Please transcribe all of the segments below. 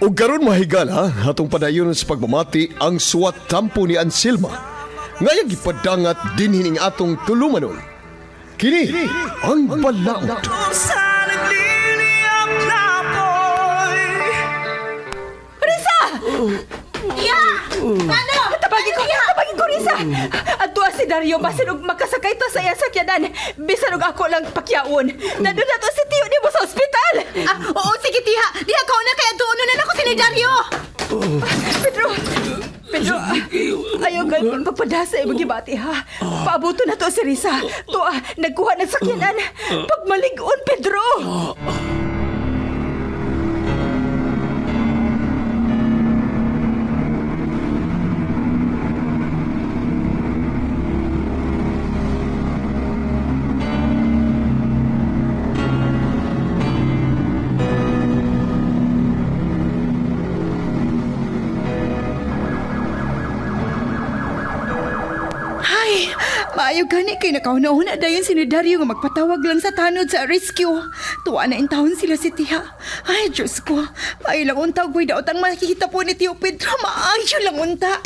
O garon mahigala atong padayon sa pagmamati ang suwat tampo ni Anselma. Ngayang ipadangat din hining atong tulumanon. Kini ang balaod. Tiya! Ano? Tabagin ko, Risa! Ato si Dario, basin og makasakay to sa iya sakyanan. Bisan og ako lang pakyaon. Nandun na to si Tiyo ni mo sa ospital. Oo, sige, Tiha. Diha ka na kaya doon na ako sinidaryo. Pedro, ayaw ka magpapadasa ibang gibati, ha? Paabuto na to si Risa. To, nagkuha ng sakyanan. Pagmaligon, Pedro! Maayo gani kay nakauna-una dayon si Dario nga magpatawag lang sa tanod sa rescue. Tuwa na in taon sila si Tiha. Ay, Diyos ko. Maayo lang unta og daot ang makikita po ni Tio Pedro. Maayo lang unta.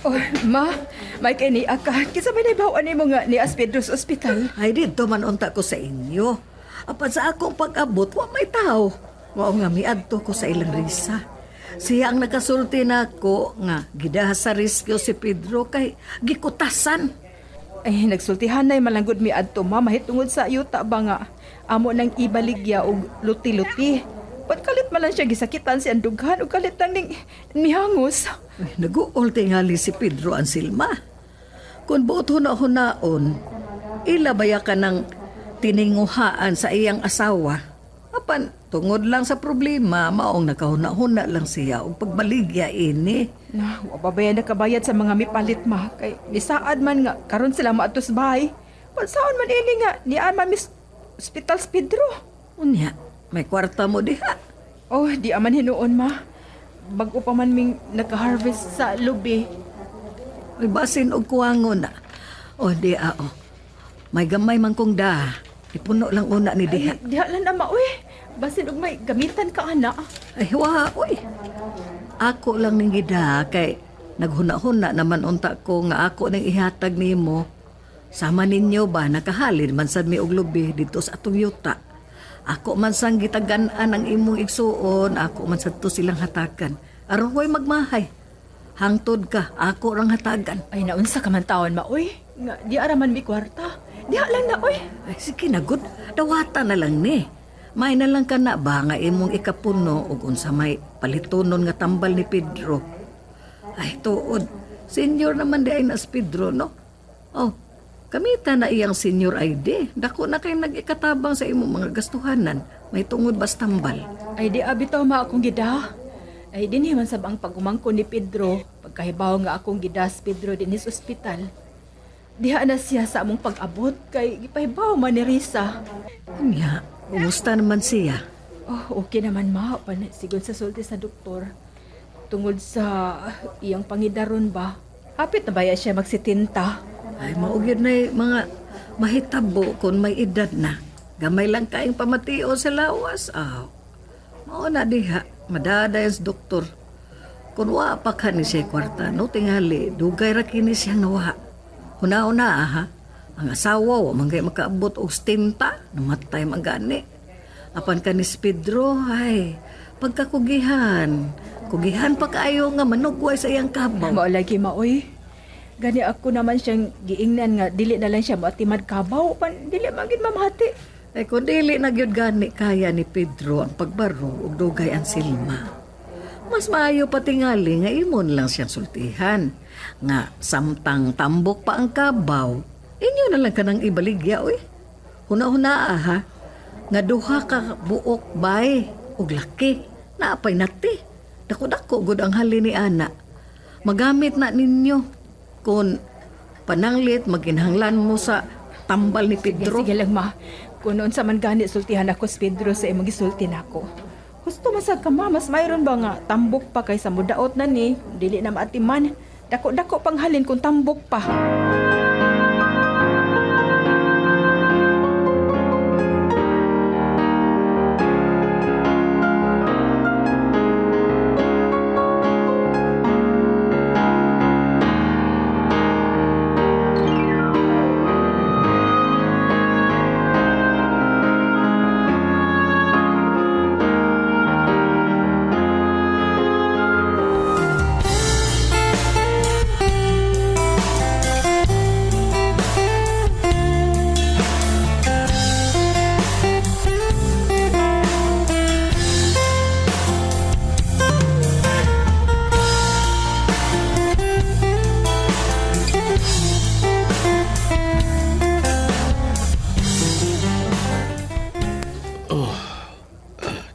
Oh, may kini aka. Kisa may naibawaan ni mo nga ni Aspedros Hospital. Ay, dito man unta ko sa inyo. Apan sa akong pag-abot, wa may tao. Wa nga miadto ko sa ilang Risa. Siya ang nakasulti na ako nga gidaha sa riskyo si Pedro kay gikutasan. Ay, nagsultihan na malanggod mi adto, mahitungod sa ayuta ba nga. Amo nang ibaligya og luti-luti. Pagkalit man lang siya gisakitan si andughan o kalit lang ning mihangos. Ay, nag-uol tingali si Pedro Anselma. Kung buot huna-hunaon, ilabaya ka ng tininguhaan sa iyang asawa. Apan, tungod lang sa problema, maong nakahuna-huna lang siya o pagbaligya ini. Wababayan na kabayad sa mga mipalit ma. Kay misaad man nga, karon sila maatos bahay. Pansaon man ini nga, ni ama mis Hospital Pedro. Unya, may kwarta mo diha. Oh, di aman hinuon ma. Bago pa man ming nag-harvest sa lubi. May basin og kuwangon na. O, diha o. May gamay man kong da. Ipuno lang una ni diha. Ay, diha lang na ma, uy. Basin og may gamitan ka, ana. Ay, wa, uy. Ako lang ning gida kay naghuna-huna naman unta ko nga ako nang ihatag nimo. Sama ninyo ba nakahalin man sad mi og lubi dito sa atong yuta. Ako man sang gitagan-an ang imong igsuon, ako man sad to silang hatagan. Aron ko'y magmahay. Hangtod ka, ako rang hatagan. Ay, naunsa ka man taon ma, uy. Nga, di araman mi kwarta. Diha lang na, uy. Ay, sige na, good. Dawata na lang ni. May na lang ka na ba nga imong ikapuno ug unsa may palitonon nga tambal ni Pedro. Ay, tuod. Senior naman di ay nas Pedro, no? Oh, kamita na iyang senior ID. Dako na kayo nag-ikatabang sa imong mga gastuhanan. May tungod bas tambal. Ay, di abitaw ma akong gida. Ay, dinhi man sabang pagumangko ni Pedro. Pagkahibaw nga akong gidas Pedro din sa ospital. Diha na siya sa among pag-abot kay gipahibaw man ni Risa. Unya, kumusta naman siya? Oh, okay naman ma. Sigon sa sulti sa doktor. Tungod sa iyang pangidaron ba? Hapit na ba siya magsitinta? Ay, maugid na mga mahitabo kung may edad na. Gamay lang kaing pamatio sa lawas. Mao na diha, madadayan sa doktor. Kung wa pa ka ni siya kwarta, no tingali, dugay ra kini siyang nawa. Huna-una ha, ang asawa wa man kay makaabot og stinta, namatay man gani. Apan kanis Pedro, ay, pagkakugihan. Kugihan pa kaayo nga manugway sa iyang kabaw. Mao lagi maoy. Gani ako naman siyang giingnan nga dili na lang siya matimad kabaw pan dili magid mamati. Ay kung dili na gyud gani kaya ni Pedro ang pagbaro ug dugay ang silma. Mas maayo pa tingali nga imon lang siyang sultihan. Nga samtang tambok pa ang kabaw, inyo na lang kanang ibaligya oy. Huna-huna ha. Nga duha ka buok bay ug laki. Naapay nati. Dako-dako gud ang hali ni ana. magamit na ninyo. Kung pananglit, maginhanglan mo sa tambal ni Pedro. Sige lang, ma. Kung noon sa man gani, sultihan ako si Pedro sa imong gisulti nako. Gusto masag ka, ma. Mas mayroon ba nga tambok pa kaysa mudaot na ni. Dili na maatiman. Dako-dako panghalin kung tambok pa.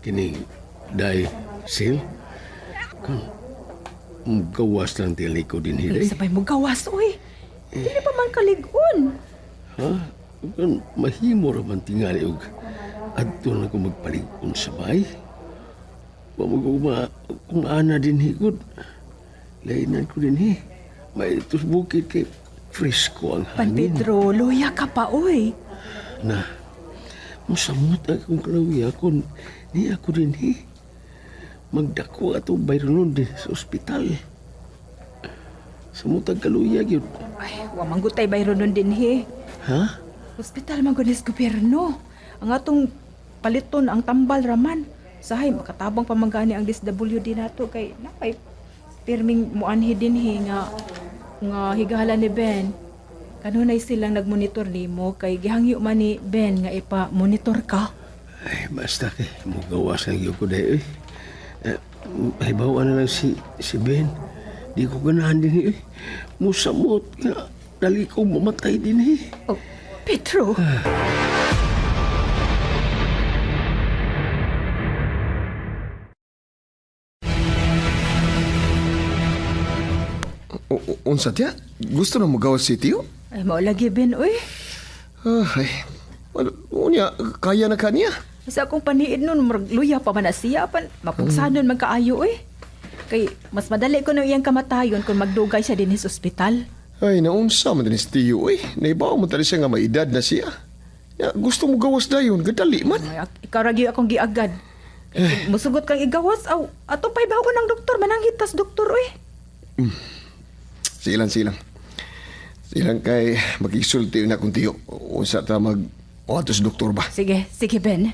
Kini day sil kan gawas lang tili ko din hiday. Sabay mo gawas, uy. Dili pa man kaligon. Ha? Kan mahimo ra man tingali og adto na ko magpalig-on sa bay. Wa mo kung ana din higod. Lainan ko din hi. May tus bukid kay fresco ang Pan hangin. Pedro, luya ka pa, uy. Na, musamot akong kalawya kung ni ako din magdako ato bayronon din sa ospital. Samutag kaluya gyud. Ay, wa manggutay bayro nun din, he. Ha? Hospital man gunis gobyerno. Ang atong paliton ang tambal raman. Sahay makatabang pamangani ang DSWD nato kay napay pirming muanhi din nga higala ni Ben. Kanunay silang nagmonitor nimo kay gihangyo man ni Ben nga ipa-monitor ka. Ay, basta kay mugawas ang gyud ko day. Halimbawa na lang si Ben. Di ko ganahan din musamot nga dali ko mamatay din Oh, Pedro. Unsa tiya? Gusto na mo gawas si Tiyo? Ay mao lagi Ben oy. Ay, unya, kaya na kaniya. Sa akong paniid nun, luya pa man na siya, mapugsanon man kaayo eh. Kay, mas madali ko na iyang kamatayon kung magdugay siya din sa ospital. Ay, naunsa man din si Tiyo eh. Naibaw mo tali siya nga maedad na siya. Ya, gusto mo gawas dayon, gadali man. Ay, ikaw ragi akong giagad. Kay, musugot kang igawas, aw, ato pa'y bago ng doktor, mananghitas doktor eh. Silang. Silang kay magisulti na kung Tiyo. Unsa ta atos doktor ba? Sige Ben.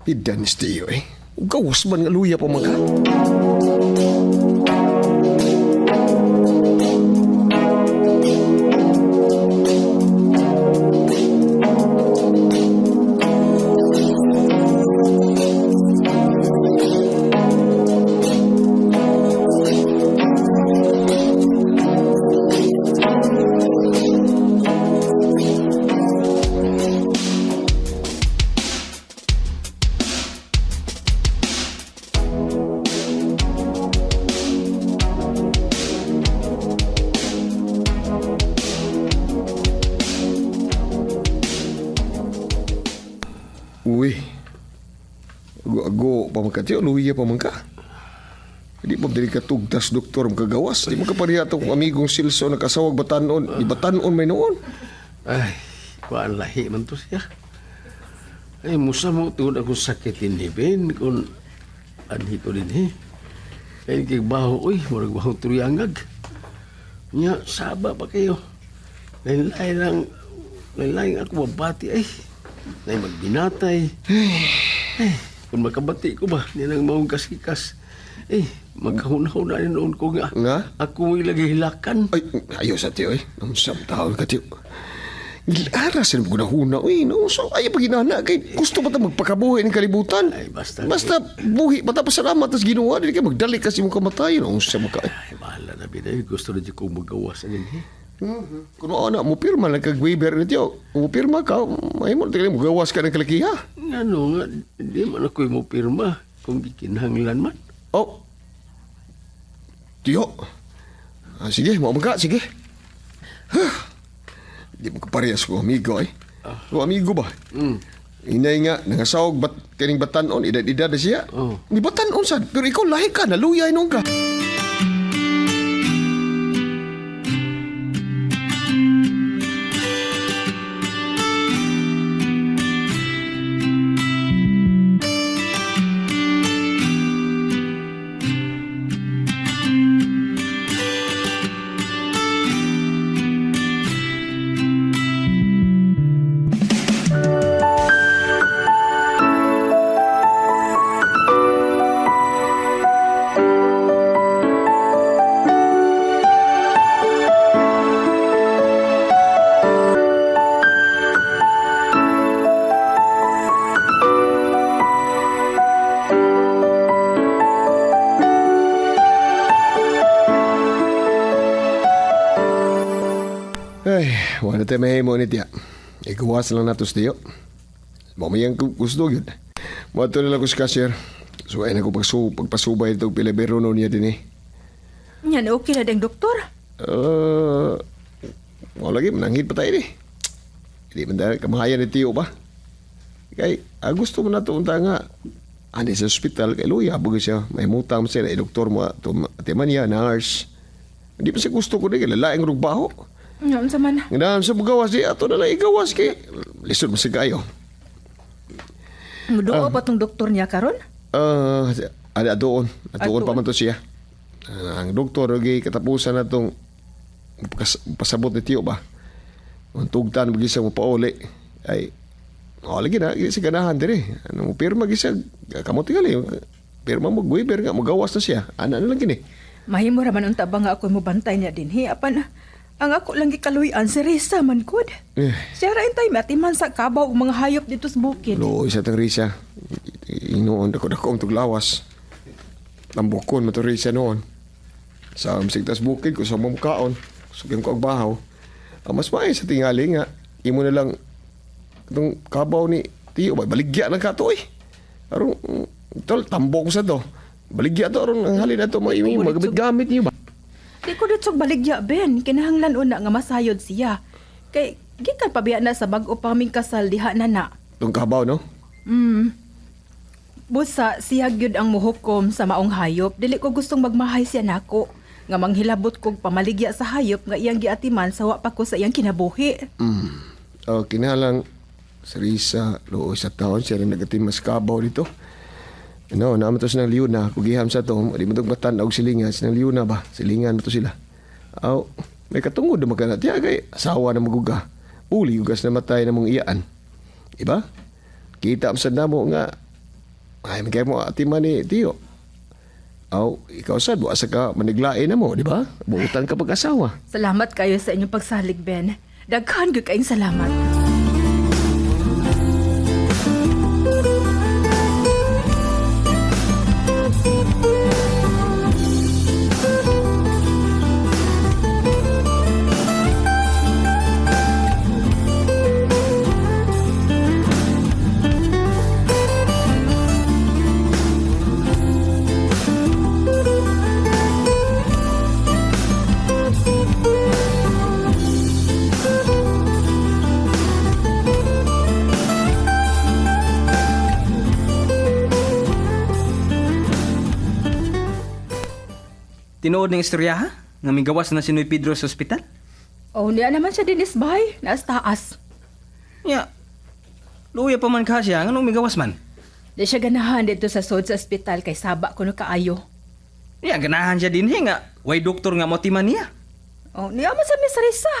Idan ni Tiyo eh. Gawas man nga luya pa mga. Uy. Ago pa man ka, Tiyo. Luya pa man ka. Hindi pa dili ka tugtas, doktor, magkagawas. Di mo ka pariya itong amigong Silso na kasawag batanon. Di batanon may noon. Ay, kuan lahi man to siya. Ay, musa mo tuod akong sakit ni Ben kung anhi ko din Kaya kay baho, uy, murag baho turiyangag. Nya, saba pa kayo. Lain-lain ako mabati ay. Nay magbinatay. Ay, kung makabati ko ba, nilang maong kasikas. Magkahuna-huna rin noon ko nga. Nga? Ako may lagi hilakan. Ay, ayos sa Tiyo eh. Namusam taon ka, Tiyo. Aras na magkunahuna. Uy, no, so ayaw pa ginana. Kay gusto pa ta magpakabuhay ng kalibutan. Ay, basta. Basta buhi, bata pa salamat, tas ginawa. Hindi ka magdali kasi mong kamatayan. No, sa maka. Ay, bahala na binay. Gusto na di kong magawas na din Kung ano, mo pirma lang kag-waiver na Tiyo. Kung mo pirma ka, ay mo, tingnan mo, gawas ka ng kalakiha. Ano nga, di man ako mo pirma kung gikinhanglan man. Oh, Tiyo, Sige, mau ka, sige. Di mo kaparehas ko, amigo eh. Ko amigo ba? Inay nga, nangasawag kining batanon, edad-edad na siya. Ni batanon sad, pero ikaw lahi ka, naluyay nung ka. Ay, wala tayo mahimo ni tiya. Ikuwas lang natos tiyo. Mamayang gusto yun. Mato nila ko sa cashier. So ay na ko pagpasubay itong pilabero no niya din eh. Yan, okay na ding doktor. Wala lagi, mananghid pa tayo eh. Hindi man dahil kamahayan ni tiyo ba? Kay, gusto mo na ito unta nga. Ani sa ospital, kay Luya, bago siya. May mutang mo siya, doktor mo, atiman niya, nurse. Hindi pa siya gusto ko rin, kay lalaing rugbaho. Yan sa man. Nganahan sa magawas di ato na lang igawas kay lisod mo si kayo. Muduo pa tong doktor niya karon? Ada doon. Atuon pa Atuon. man to siya. Ang doktor lagi katapusan na tong pasabot ni tiyo ba. Ang tugtan magisa mo pauli ay lagi na si ganahan dire. Ano pirma gisa kamo tingali. Pirma mo guiber nga magawas na siya. Ana na lang gini. Mahimo ra man unta ba nga ako mo bantay niya din. Apan ang ako lang gikaluyan si Risa man kod. Siya ra intay matiman sa kabaw ug mga hayop dito sa bukid. Lo isa tang Risa. Inoon dako ang tuglawas. Tambukon mo to Risa noon. Sa sigtas bukid ko sa mumkaon. Sugyan ko ang bahaw. Ang mas maay sa tingali nga. Imo na lang itong kabaw ni Tiyo. Baligya na ka to eh. Arong, tambok sa to. Baligya to. Arong ang halin na to. Mga magamit-gamit niyo ba? Di ko dito baligya, Ben. Kinahanglan una nga masayod siya. Kay, gikan pabiya na sa bag-o paming kasal diha na na. Itong kabaw, no? Busa, siya gyud ang muhukom sa maong hayop. Dili ko gustong magmahay siya nako. Nga manghilabot kog pamaligya sa hayop nga iyang giatiman sa wa pa ko sa iyang kinabuhi. Kinalang sa Risa, loo sa taon siya rin nagatimas kabaw dito. No, naman to silang liuna. Kugiham sa to, di mo itong batan og silingan. Silang liuna ba? Silingan mo to sila. May katungod na magkanat. Ya, kay asawa na maguga. Uli, ugas na matay na mong iyaan. Diba? Kita mo sa namo nga, ay, may kayo mo atiman ni Tiyo. Ikaw sad, asa ka maniglain na mo, di ba? Buutan ka pag-asawa. Salamat kayo sa inyong pagsalig, Ben. Daghan gyud kayong salamat. Tinuod ng istorya ha? Nga may gawas na si Noy Pedro sa ospital? Oh, niya naman siya din isbay. Naas taas. Ya. Luya pa man ka siya. Anong may gawas man? Di siya ganahan dito sa sod sa ospital kay saba ko no kaayo. Ya, ganahan siya din nga. Way doktor nga motiman niya. Oh, niya man sa Miss Risa.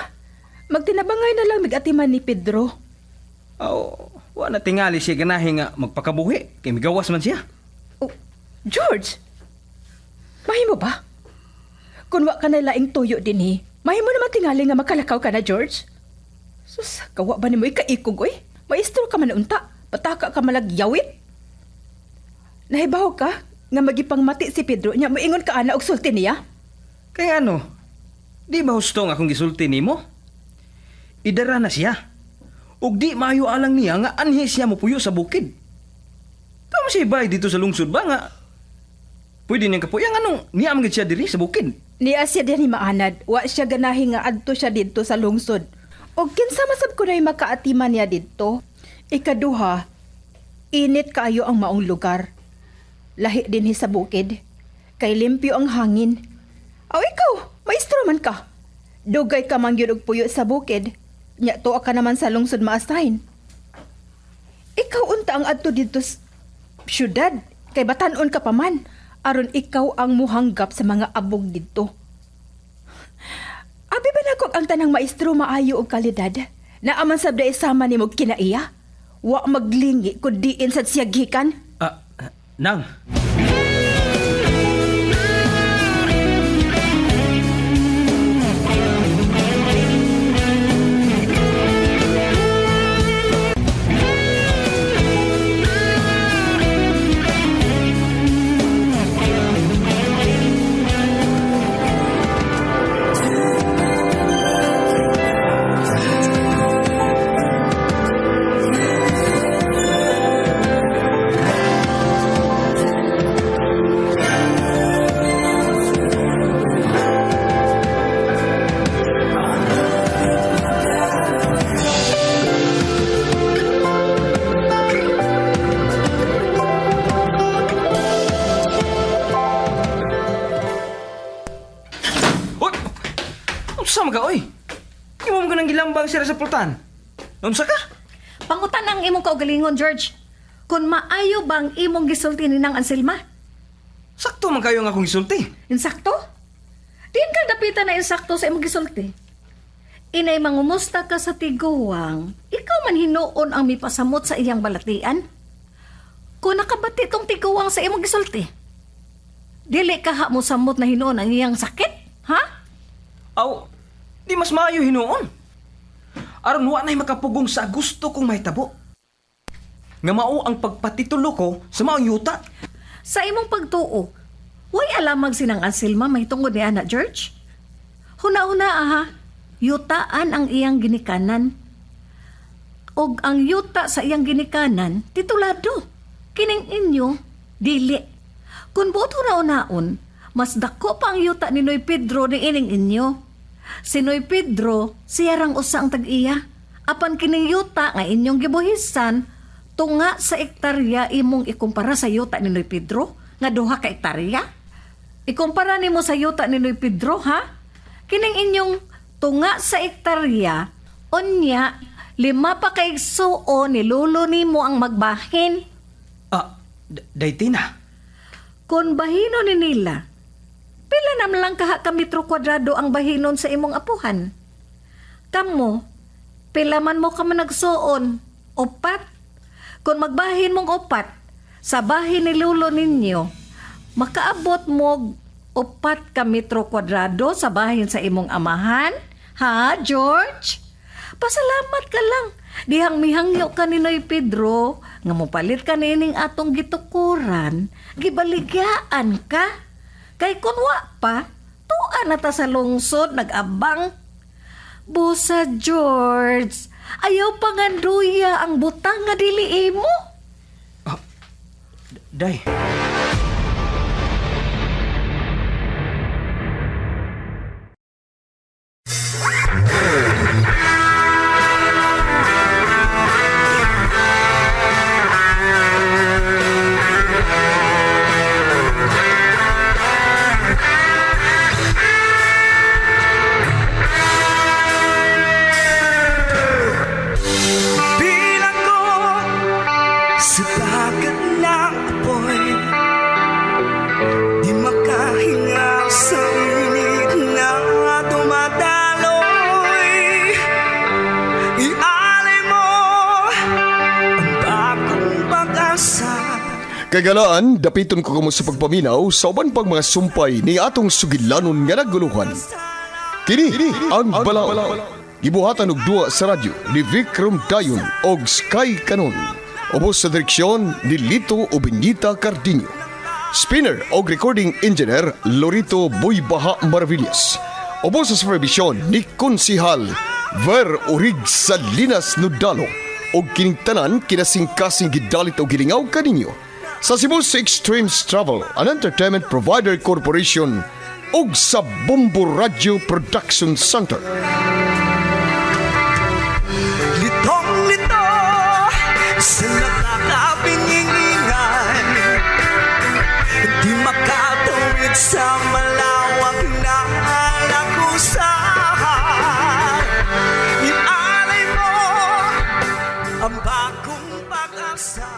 Magtinabangay na lang mig-atiman ni Pedro. Wala tingali siya ganahin nga magpakabuhi. Kay may gawas man siya. Oh, George! Mahimo ba? Kung wa ka na laing tuyo din mahimo naman tingali nga makalakaw ka na, George. Sus, kawa ba ni mo ikaikog, oy? Maestro ka man unta. Pataka ka malagyawit. Nahibaw ka nga magipang mati si Pedro niya moingon ka ana og sulti niya? Kaya ano? Di ba husto nga akong gisulti nimo? Idara na siya. Ug di maayo alang niya nga anhi siya mo puyo sa bukid. Tama siya bay dito sa lungsod ba nga? Pwede niyang kapuyang anong niya amagid siya diri sa bukid. Ni Asya din ni maanad, wa siya ganahi nga adto siya didto sa lungsod. O kinsa masab ko na'y makaatiman niya didto. Ikaduha, init kaayo ang maong lugar. Lahi din sa bukid. Kay limpyo ang hangin. Aw ikaw, maestro man ka. Dugay ka man gyud og puyo sa bukid. Nya tuwa ka naman sa lungsod maasahin. Ikaw unta ang adto didto sa syudad. Kay batan-on ka pa man. Aron ikaw ang muhanggap sa mga abog dito. Abi ba nako ang tanang maestro maayo og kalidad? Na aman sabda isama nimo kinaiya? Wa maglingi kun diin sad siya gikan? Nang. Sama ka, oy. Imo mo ka nang gilambang sira sa pultan. Unsa ka? Pangutan ang imong kaugalingon, George. Kung maayo bang imong gisulti ni Nang Anselma? Sakto man kayo nga akong gisulti. Insakto? Diyan ka dapitan na insakto sa imong gisulti. Inay mangumusta ka sa tiguwang, ikaw man hinuon ang mipasamot sa iyang balatian. Kung nakabati tong tiguwang sa imong gisulti, dili ka ha mo samot na hinuon ang iyang sakit, ha? Aw, di mas maayo hinuon. Aron wa nay makapugong sa gusto kong mahitabo. Nga mao ang pagpatitulo ko sa maong yuta. Sa imong pagtuo, way alamag sinang Anselma may tungod ni Ana George? Huna-huna aha, yutaan ang iyang ginikanan. Og ang yuta sa iyang ginikanan, titulado. Kining inyo, dili. Kung buto na unaon, mas dako pa ang yuta ni Noy Pedro ni ining inyo. Si Noy Pedro, siya rang usa ang tag-iya. Apan kining yuta nga inyong gibuhisan, tunga sa ektarya imong ikumpara sa yuta ni Noy Pedro, nga duha ka ektarya. Ikumpara nimo sa yuta ni Noy Pedro, ha? Kining inyong tunga sa ektarya, unya, 5 pa ka igsuon ni lulo nimo ang magbahin. Daytina. Kung bahino ni nila, pila naman lang kaha ka metro kwadrado ang bahinon sa imong apuhan. Kamo, pila man mo ka man nagsuon, 4. Kung magbahin mong 4, sa bahin ni lulo ninyo, makaabot mo 4 ka metro kwadrado sa bahin sa imong amahan? Ha, George? Pasalamat ka lang. Dihang mihangyo ka ni Noy Pedro, nga mopalit ka nining atong gitukuran, gibaligyan ka. Kay kunwa pa, tuan na ta sa lungsod, nag-abang. Busa, George, ayaw panganduya ang butang nga dili imo. Day. Bilang ko sa tagat ng apoy, di makahinga sa init na dumadaloy. Ialay mo ang bagong pag-asa. Kagalaan, dapiton ko kamo sa pagpaminaw sa uban pang mga sumpay ni atong sugilanon nga naguluhan. Kini ang balaod. Gibuhatan og duwa sa radyo ni Vikram Dayon og Sky Canon. Ubos sa direksyon ni Lito Ubiñita Cardinho. Spinner og recording engineer Lorito Buybaha Maravillas. Ubos sa supervision ni Konsihal Ver Urig Salinas Nudalo og kining tanan kinasing-kasing gidalit og gilingaw kaninyo. Sa Cebu's Extremes Travel and Entertainment Provider Corporation, ug sa Bombo Radio Production Center. Litong-lito sa nakakabingingan, di makatawid sa malawak na lakusan. Inalay mo ang bagong pag-asa.